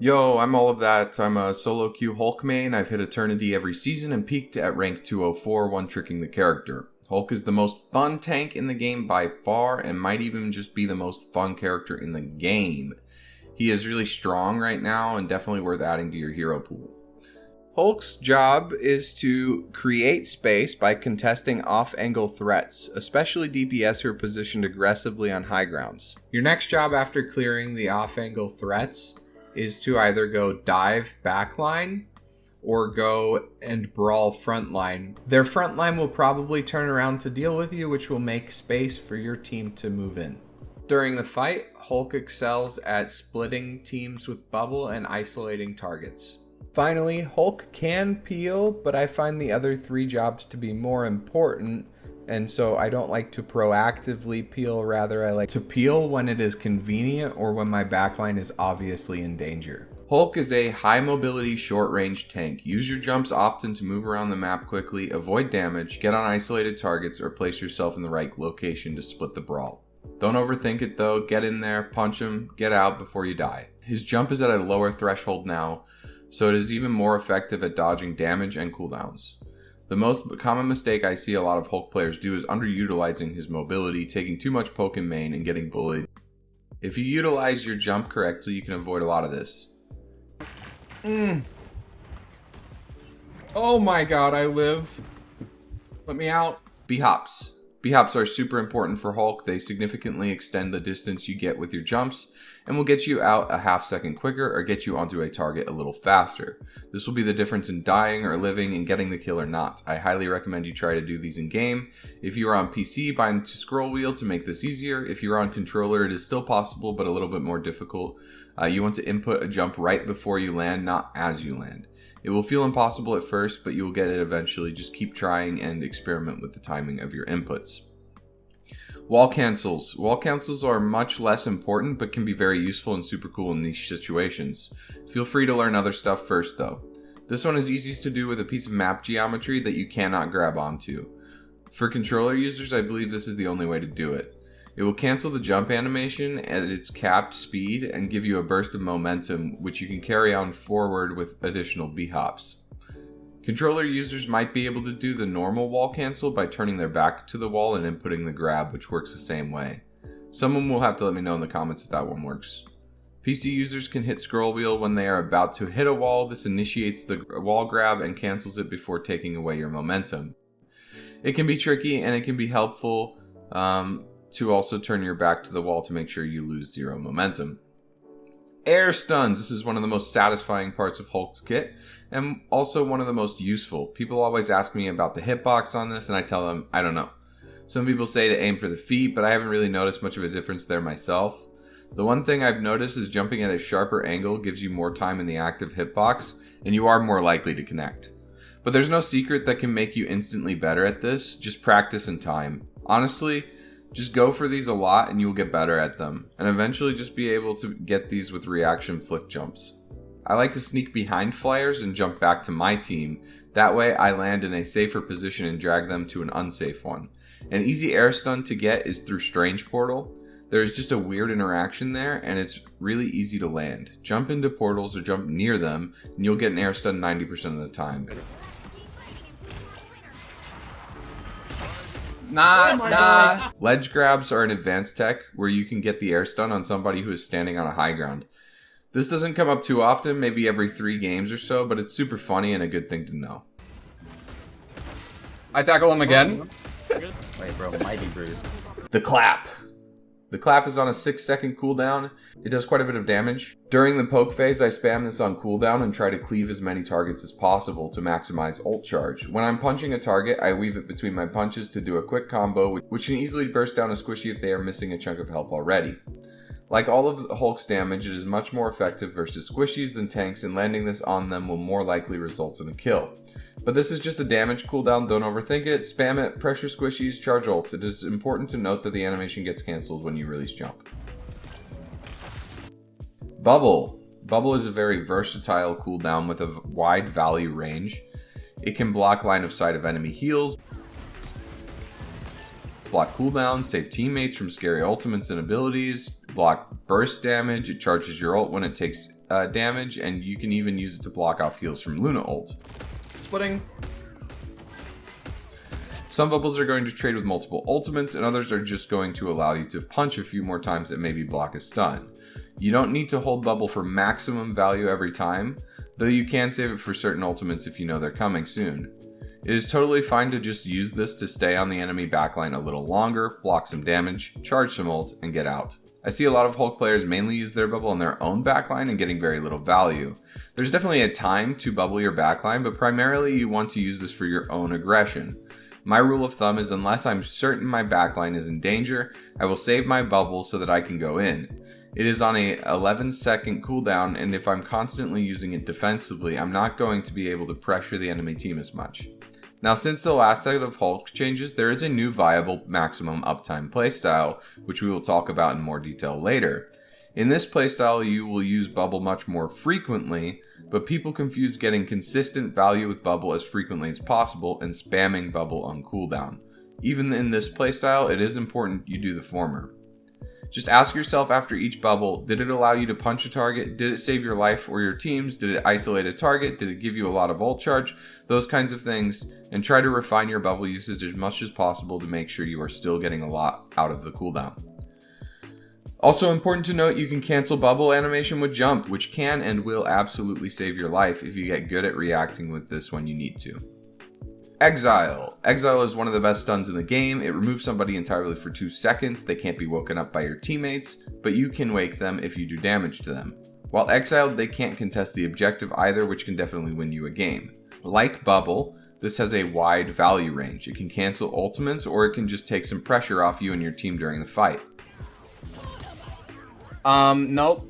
Yo, I'm all of that. I'm a solo queue Hulk main. I've hit Eternity every season and peaked at rank 204, one-tricking the character. Hulk is the most fun tank in the game by far and might even just be the most fun character in the game. He is really strong right now and definitely worth adding to your hero pool. Hulk's job is to create space by contesting off-angle threats, especially DPS who are positioned aggressively on high grounds. Your next job after clearing the off-angle threats is to either go dive backline or go and brawl frontline. Their frontline will probably turn around to deal with you, which will make space for your team to move in. During the fight, Hulk excels at splitting teams with bubble and isolating targets. Finally, Hulk can peel, but I find the other three jobs to be more important, and so I don't like to proactively peel. Rather, I like to peel when it is convenient or when my backline is obviously in danger. Hulk is a high mobility, short range tank. Use your jumps often to move around the map quickly, avoid damage, get on isolated targets, or place yourself in the right location to split the brawl. Don't overthink it though, get in there, punch him, get out before you die. His jump is at a lower threshold now, so it is even more effective at dodging damage and cooldowns. The most common mistake I see a lot of Hulk players do is underutilizing his mobility, taking too much poke in main and getting bullied. If you utilize your jump correctly, you can avoid a lot of this. Oh my god, I live. Let me out. B-hops. B-hops are super important for Hulk. They significantly extend the distance you get with your jumps and will get you out a half second quicker or get you onto a target a little faster. This will be the difference in dying or living and getting the kill or not. I highly recommend you try to do these in game. If you are on PC, bind to scroll wheel to make this easier. If you're on controller, it is still possible but a little bit more difficult. You want to input a jump right before you land, not as you land. It will feel impossible at first, but you will get it eventually. Just keep trying and experiment with the timing of your inputs. Wall cancels. Wall cancels are much less important, but can be very useful and super cool in niche situations. Feel free to learn other stuff first though. This one is easiest to do with a piece of map geometry that you cannot grab onto. For controller users, I believe this is the only way to do it. It will cancel the jump animation at its capped speed and give you a burst of momentum, which you can carry on forward with additional B-hops. Controller users might be able to do the normal wall cancel by turning their back to the wall and inputting the grab, which works the same way. Someone will have to let me know in the comments if that one works. PC users can hit scroll wheel when they are about to hit a wall. This initiates the wall grab and cancels it before taking away your momentum. It can be tricky and it can be helpful to also turn your back to the wall to make sure you lose zero momentum. Air stuns. This is one of the most satisfying parts of Hulk's kit and also one of the most useful. People always ask me about the hitbox on this and I tell them I don't know. Some people say to aim for the feet, but I haven't really noticed much of a difference there myself. The one thing I've noticed is jumping at a sharper angle gives you more time in the active hitbox and you are more likely to connect. But there's no secret that can make you instantly better at this, just practice and time. Honestly, just go for these a lot and you will get better at them, and eventually just be able to get these with reaction flick jumps. I like to sneak behind flyers and jump back to my team. That way I land in a safer position and drag them to an unsafe one. An easy air stun to get is through Strange Portal. There is just a weird interaction there and it's really easy to land. Jump into portals or jump near them and you'll get an air stun 90% of the time. Nah. Ledge grabs are an advanced tech where you can get the air stun on somebody who is standing on a high ground. This doesn't come up too often, maybe every 3 games or so, but it's super funny and a good thing to know. I tackle him again. Wait, bro, mighty bruise. The clap. The clap is on a 6-second cooldown. It does quite a bit of damage. During the poke phase, I spam this on cooldown and try to cleave as many targets as possible to maximize ult charge. When I'm punching a target, I weave it between my punches to do a quick combo, which can easily burst down a squishy if they are missing a chunk of health already. Like all of Hulk's damage, it is much more effective versus squishies than tanks, and landing this on them will more likely result in a kill. But this is just a damage cooldown, don't overthink it, spam it, pressure squishies, charge ult. It is important to note that the animation gets cancelled when you release jump. Bubble. Bubble is a very versatile cooldown with a wide value range. It can block line of sight of enemy heals, block cooldowns, save teammates from scary ultimates and abilities, block burst damage. It charges your ult when it takes damage, and you can even use it to block off heals from Luna ult. Splitting. Some bubbles are going to trade with multiple ultimates, and others are just going to allow you to punch a few more times and maybe block a stun. You don't need to hold bubble for maximum value every time, though you can save it for certain ultimates if you know they're coming soon. It is totally fine to just use this to stay on the enemy backline a little longer, block some damage, charge some ult, and get out. I see a lot of Hulk players mainly use their bubble on their own backline and getting very little value. There's definitely a time to bubble your backline, but primarily you want to use this for your own aggression. My rule of thumb is unless I'm certain my backline is in danger, I will save my bubble so that I can go in. It is on a 11-second cooldown, and if I'm constantly using it defensively, I'm not going to be able to pressure the enemy team as much. Now, since the last set of Hulk changes, there is a new viable maximum uptime playstyle, which we will talk about in more detail later. In this playstyle, you will use bubble much more frequently, but people confuse getting consistent value with bubble as frequently as possible and spamming bubble on cooldown. Even in this playstyle, it is important you do the former. Just ask yourself after each bubble, did it allow you to punch a target? Did it save your life or your team's? Did it isolate a target? Did it give you a lot of ult charge? Those kinds of things, and try to refine your bubble usage as much as possible to make sure you are still getting a lot out of the cooldown. Also important to note, you can cancel bubble animation with jump, which can and will absolutely save your life if you get good at reacting with this when you need to. Exile. Exile is one of the best stuns in the game. It removes somebody entirely for 2 seconds. They can't be woken up by your teammates, but you can wake them if you do damage to them. While exiled, they can't contest the objective either, which can definitely win you a game. Like bubble, this has a wide value range. It can cancel ultimates, or it can just take some pressure off you and your team during the fight. Nope.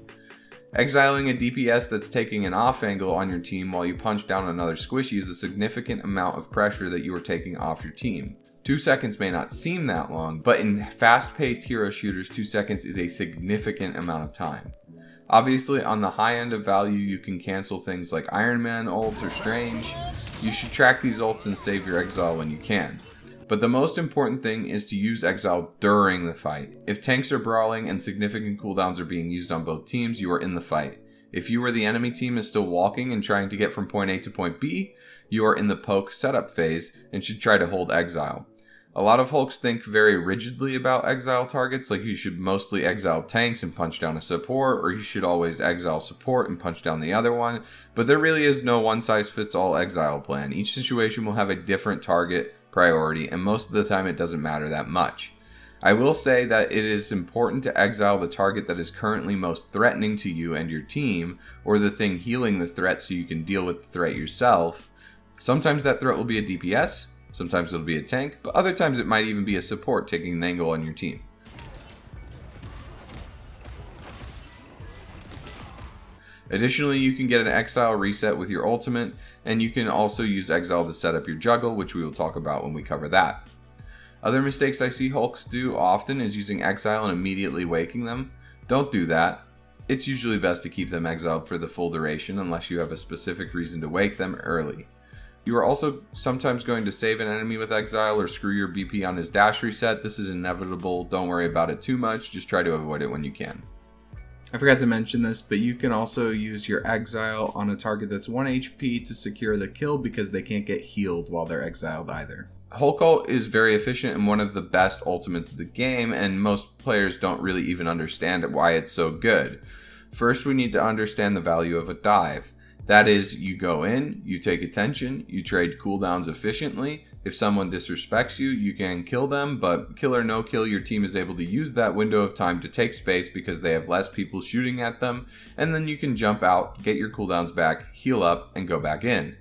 Exiling a DPS that's taking an off angle on your team while you punch down another squishy is a significant amount of pressure that you are taking off your team. 2 seconds may not seem that long, but in fast-paced hero shooters, 2 seconds is a significant amount of time. Obviously, on the high end of value, you can cancel things like Iron Man ults or Strange. You should track these ults and save your exile when you can. But the most important thing is to use exile during the fight. If tanks are brawling and significant cooldowns are being used on both teams, you are in the fight. If you or the enemy team is still walking and trying to get from point A to point B, you are in the poke setup phase and should try to hold exile. A lot of Hulks think very rigidly about exile targets, like you should mostly exile tanks and punch down a support, or you should always exile support and punch down the other one, but there really is no one-size-fits-all exile plan. Each situation will have a different target priority, and most of the time it doesn't matter that much. I will say that it is important to exile the target that is currently most threatening to you and your team, or the thing healing the threat so you can deal with the threat yourself. Sometimes that threat will be a DPS, sometimes it'll be a tank, but other times it might even be a support taking an angle on your team. Additionally, you can get an exile reset with your ultimate, and you can also use exile to set up your juggle, which we will talk about when we cover that. Other mistakes I see Hulks do often is using exile and immediately waking them. Don't do that. It's usually best to keep them exiled for the full duration unless you have a specific reason to wake them early. You are also sometimes going to save an enemy with exile or screw your BP on his dash reset. This is inevitable. Don't worry about it too much. Just try to avoid it when you can. I forgot to mention this, but you can also use your exile on a target that's 1 HP to secure the kill because they can't get healed while they're exiled either. Hulk ult is very efficient and one of the best ultimates of the game, and most players don't really even understand why it's so good. First, we need to understand the value of a dive. That is, you go in, you take attention, you trade cooldowns efficiently. If someone disrespects you, you can kill them, but kill or no kill, your team is able to use that window of time to take space because they have less people shooting at them, and then you can jump out, get your cooldowns back, heal up, and go back in.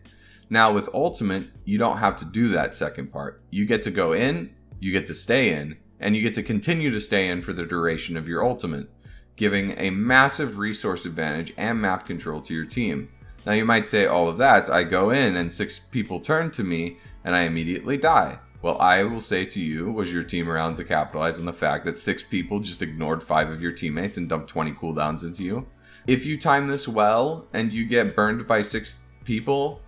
Now with Ultimate, you don't have to do that second part. You get to go in, you get to stay in, and you get to continue to stay in for the duration of your Ultimate, giving a massive resource advantage and map control to your team. Now you might say all of that, I go in and 6 people turn to me and I immediately die. Well, I will say to you, was your team around to capitalize on the fact that 6 people just ignored 5 of your teammates and dumped 20 cooldowns into you? If you time this well and you get burned by 6 people,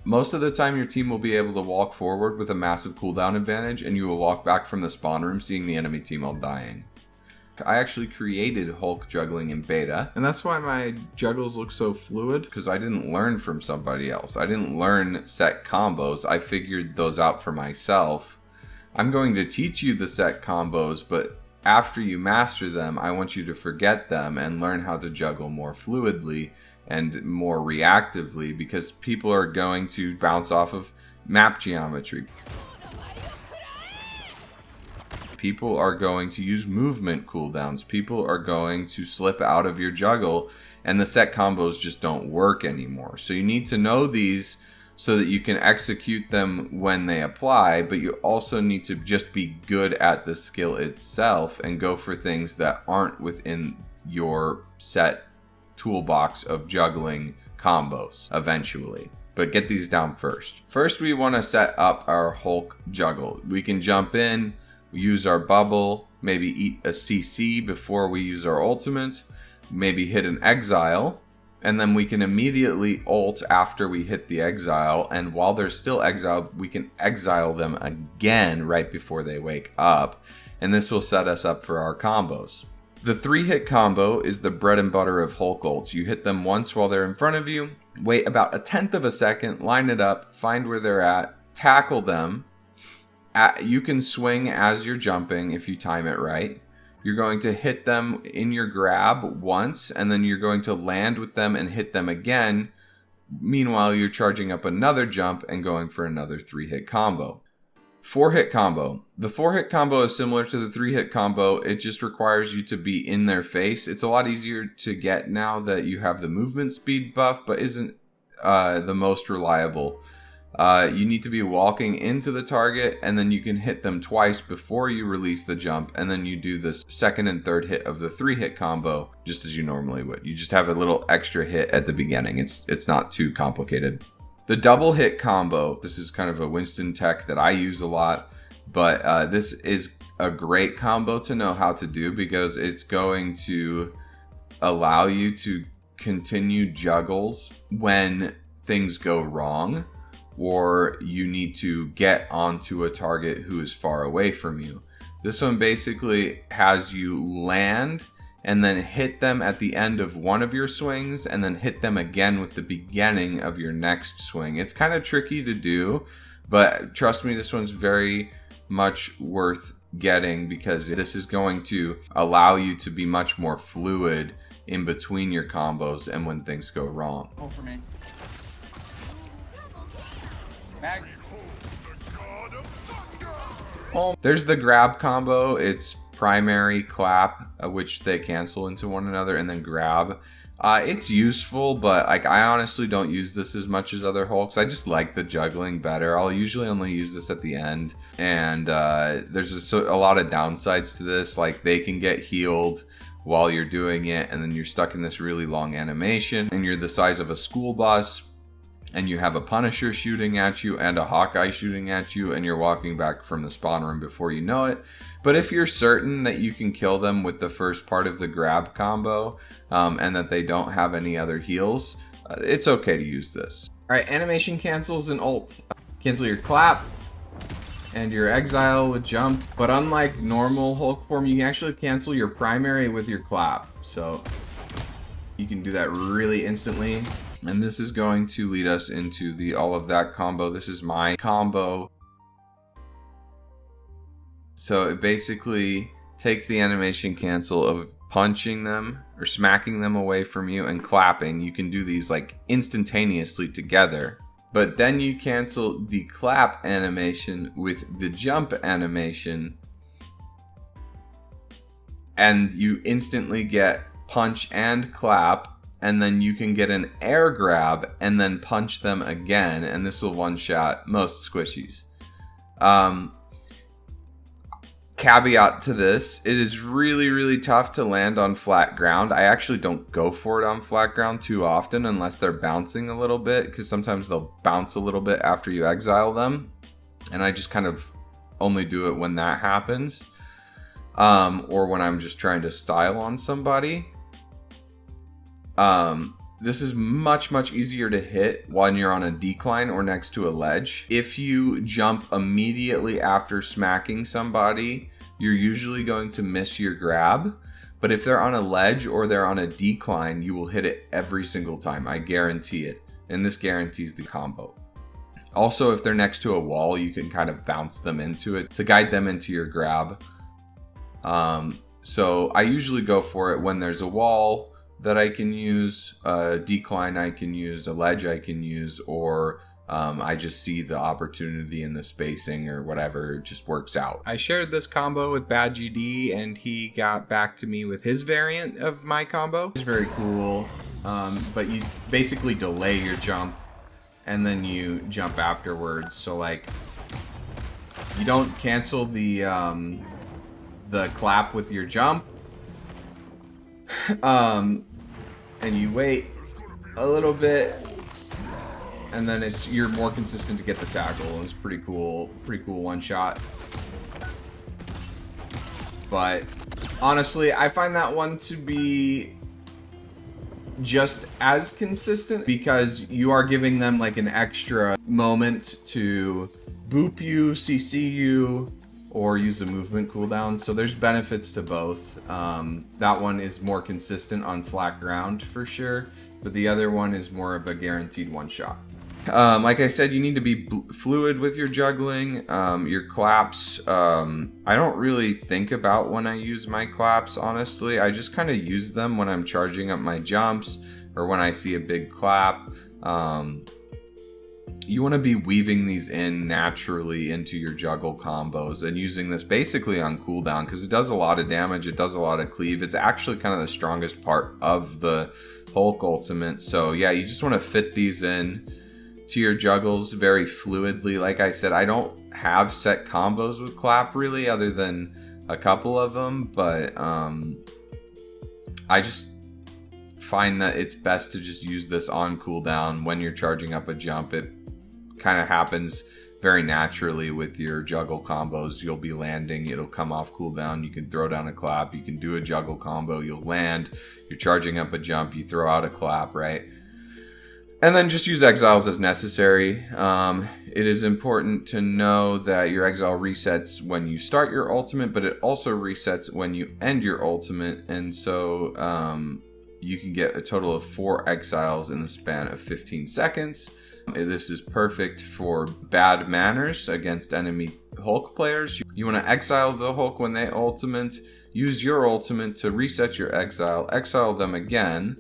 most of the time your team will be able to walk forward with a massive cooldown advantage and you will walk back from the spawn room seeing the enemy team all dying. I actually created Hulk juggling in beta, and that's why my juggles look so fluid, because I didn't learn from somebody else. I didn't learn set combos. I figured those out for myself. I'm going to teach you the set combos, but after you master them, I want you to forget them and learn how to juggle more fluidly and more reactively, because people are going to bounce off of map geometry. People are going to use movement cooldowns. People are going to slip out of your juggle, and the set combos just don't work anymore. So you need to know these so that you can execute them when they apply, but you also need to just be good at the skill itself and go for things that aren't within your set toolbox of juggling combos eventually. But get these down first. First, we want to set up our Hulk juggle. We can jump in, use our bubble, maybe eat a CC before we use our ultimate, maybe hit an exile, and then we can immediately ult after we hit the exile, and while they're still exiled, we can exile them again right before they wake up, and this will set us up for our combos. The 3-hit combo is the bread and butter of Hulk ults. You hit them once while they're in front of you, wait about 1/10 of a second, line it up, find where they're at, tackle them. You can swing as you're jumping if you time it right. You're going to hit them in your grab once, and then you're going to land with them and hit them again. Meanwhile, you're charging up another jump and going for another 3-hit combo. 4-hit combo. The 4-hit combo is similar to the 3-hit combo. It just requires you to be in their face. It's a lot easier to get now that you have the movement speed buff, but isn't the most reliable. You need to be walking into the target, and then you can hit them twice before you release the jump, and then you do the second and third hit of the 3-hit combo just as you normally would. You just have a little extra hit at the beginning. It's not too complicated. The double hit combo, this is kind of a Winston tech that I use a lot, but this is a great combo to know how to do, because it's going to allow you to continue juggles when things go wrong, or you need to get onto a target who is far away from you. This one basically has you land and then hit them at the end of one of your swings, and then hit them again with the beginning of your next swing. It's kind of tricky to do, but trust me, this one's very much worth getting, because this is going to allow you to be much more fluid in between your combos and when things go wrong. Oh, for me. Mag. Oh. There's the grab combo. It's primary, clap, which they cancel into one another, and then grab. It's useful, but I honestly don't use this as much as other Hulks. I just like the juggling better. I'll usually only use this at the end, and there's a lot of downsides to this. Like, they can get healed while you're doing it, and then you're stuck in this really long animation, and you're the size of a school bus, and you have a Punisher shooting at you and a Hawkeye shooting at you, and you're walking back from the spawn room before you know it. But if you're certain that you can kill them with the first part of the grab combo, and that they don't have any other heals, it's okay to use this. Alright, animation cancels and ult. Cancel your clap and your exile with jump, but unlike normal Hulk form, you can actually cancel your primary with your clap. So you can do that really instantly. And this is going to lead us into the all of that combo. This is my combo. So it basically takes the animation cancel of punching them or smacking them away from you and clapping. You can do these like instantaneously together. But then you cancel the clap animation with the jump animation, and you instantly get punch and clap. And then you can get an air grab and then punch them again, and this will one-shot most squishies. Caveat to this, it is really, really tough to land on flat ground. I actually don't go for it on flat ground too often unless they're bouncing a little bit, because sometimes they'll bounce a little bit after you exile them. And I just kind of only do it when that happens. Or when I'm just trying to style on somebody. This is much, much easier to hit when you're on a decline or next to a ledge. If you jump immediately after smacking somebody, you're usually going to miss your grab. But if they're on a ledge or they're on a decline, you will hit it every single time. I guarantee it. And this guarantees the combo. Also, if they're next to a wall, you can kind of bounce them into it to guide them into your grab. So I usually go for it when there's a wall that I can use, a decline I can use, a ledge I can use, or I just see the opportunity in the spacing or whatever, it just works out. I shared this combo with Bad GD and he got back to me with his variant of my combo. It's very cool, but you basically delay your jump and then you jump afterwards. So like, you don't cancel the clap with your jump, and you wait a little bit, and then you're more consistent to get the tackle. It's pretty cool one shot. But honestly, I find that one to be just as consistent because you are giving them like an extra moment to boop you, CC you, or use a movement cooldown. So there's benefits to both. That one is more consistent on flat ground for sure, but the other one is more of a guaranteed one shot. Like I said, you need to be fluid with your juggling. Your claps, I don't really think about when I use my claps, honestly. I just kind of use them when I'm charging up my jumps or when I see a big clap. You want to be weaving these in naturally into your juggle combos and using this basically on cooldown because it does a lot of damage, it does a lot of cleave. It's actually kind of the strongest part of the Hulk ultimate. So yeah, you just want to fit these in to your juggles very fluidly. Like I said, I don't have set combos with clap really other than a couple of them, but I just find that it's best to just use this on cooldown when you're charging up a jump. It kind of happens very naturally with your juggle combos. You'll be landing, it'll come off cooldown, you can throw down a clap, you can do a juggle combo, you'll land, you're charging up a jump, you throw out a clap, right? And then just use exiles as necessary. It is important to know that your exile resets when you start your ultimate, but it also resets when you end your ultimate. And so you can get a total of 4 exiles in the span of 15 seconds. This is perfect for bad manners against enemy Hulk players. You want to exile the Hulk when they ultimate, use your ultimate to reset your exile them again,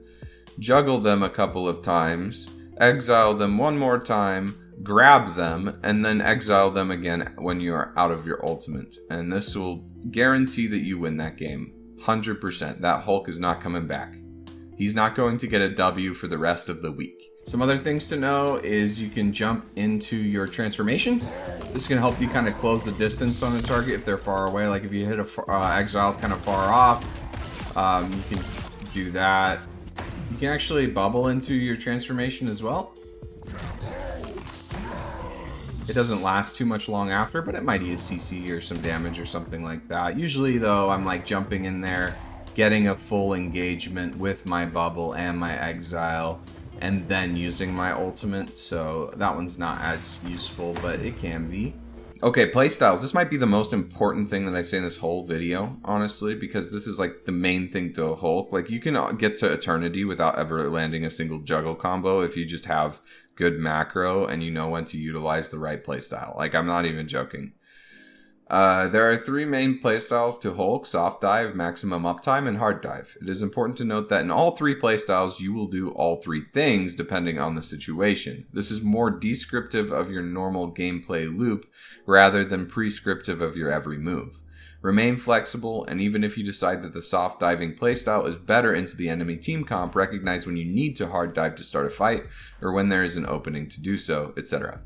juggle them a couple of times, exile them one more time, grab them, and then exile them again when you are out of your ultimate. And this will guarantee that you win that game. 100%. That Hulk is not coming back. He's not going to get a W for the rest of the week. Some other things to know is you can jump into your transformation. This can help you kind of close the distance on the target if they're far away. Like if you hit a exile kind of far off, you can do that. You can actually bubble into your transformation as well. It doesn't last too much long after, but it might eat a CC or some damage or something like that. Usually though, I'm like jumping in there, getting a full engagement with my bubble and my exile, and then using my ultimate. So that one's not as useful, but it can be. Okay, playstyles. This might be the most important thing that I say in this whole video, honestly, because this is like the main thing to a Hulk. Like you can get to eternity without ever landing a single juggle combo if you just have good macro and you know when to utilize the right playstyle. Like I'm not even joking. There are 3 main playstyles to Hulk: soft dive, maximum uptime, and hard dive. It is important to note that in all 3 playstyles, you will do all 3 things depending on the situation. This is more descriptive of your normal gameplay loop rather than prescriptive of your every move. Remain flexible, and even if you decide that the soft diving playstyle is better into the enemy team comp, recognize when you need to hard dive to start a fight, or when there is an opening to do so, etc.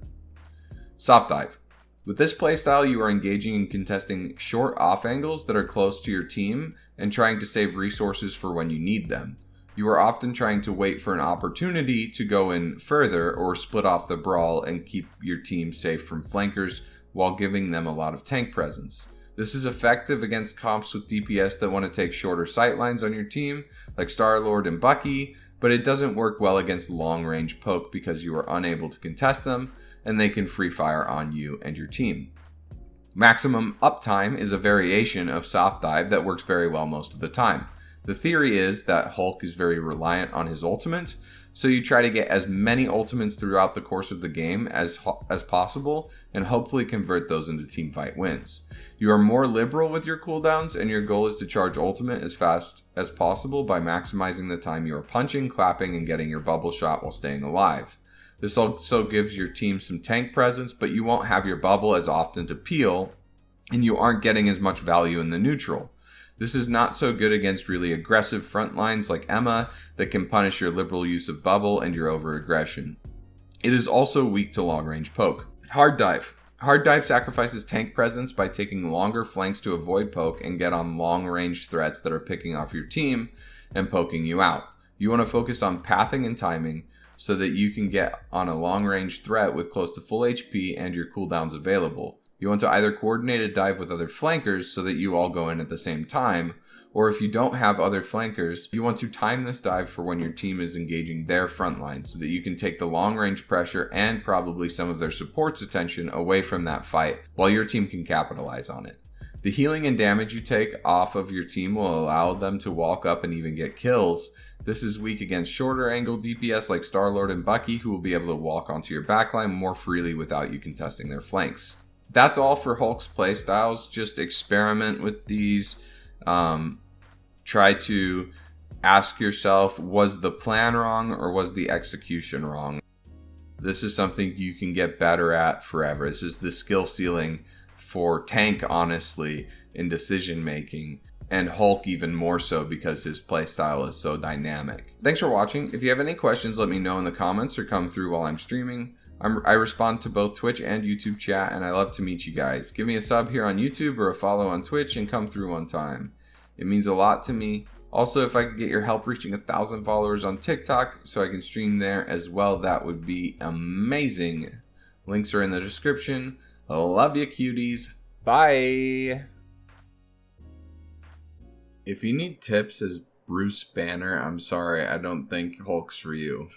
Soft dive. With this playstyle, you are engaging in contesting short off angles that are close to your team and trying to save resources for when you need them. You are often trying to wait for an opportunity to go in further or split off the brawl and keep your team safe from flankers while giving them a lot of tank presence. This is effective against comps with DPS that want to take shorter sightlines on your team, like Star-Lord and Bucky, but it doesn't work well against long-range poke because you are unable to contest them, and they can free fire on you and your team. Maximum uptime is a variation of soft dive that works very well most of the time. The theory is that Hulk is very reliant on his ultimate, so you try to get as many ultimates throughout the course of the game as possible, and hopefully convert those into teamfight wins. You are more liberal with your cooldowns, and your goal is to charge ultimate as fast as possible by maximizing the time you are punching, clapping, and getting your bubble shot while staying alive. This also gives your team some tank presence, but you won't have your bubble as often to peel, and you aren't getting as much value in the neutral. This is not so good against really aggressive front lines like Emma that can punish your liberal use of bubble and your over-aggression. It is also weak to long-range poke. Hard dive. Hard dive sacrifices tank presence by taking longer flanks to avoid poke and get on long-range threats that are picking off your team and poking you out. You want to focus on pathing and timing so that you can get on a long-range threat with close to full HP and your cooldowns available. You want to either coordinate a dive with other flankers so that you all go in at the same time, or if you don't have other flankers, you want to time this dive for when your team is engaging their front line so that you can take the long range pressure and probably some of their support's attention away from that fight while your team can capitalize on it. The healing and damage you take off of your team will allow them to walk up and even get kills. This is weak against shorter angle DPS like Star-Lord and Bucky, who will be able to walk onto your backline more freely without you contesting their flanks. That's all for Hulk's playstyles. Just experiment with these. Try to ask yourself, was the plan wrong or was the execution wrong? This is something you can get better at forever. This is the skill ceiling for tank, honestly, in decision making. And Hulk even more so because his playstyle is so dynamic. Thanks for watching. If you have any questions, let me know in the comments or come through while I'm streaming. I respond to both Twitch and YouTube chat, and I love to meet you guys. Give me a sub here on YouTube or a follow on Twitch and come through on time. It means a lot to me. Also, if I could get your help reaching 1,000 followers on TikTok so I can stream there as well, that would be amazing. Links are in the description. Love you, cuties. Bye. If you need tips as Bruce Banner, I'm sorry, I don't think Hulk's for you.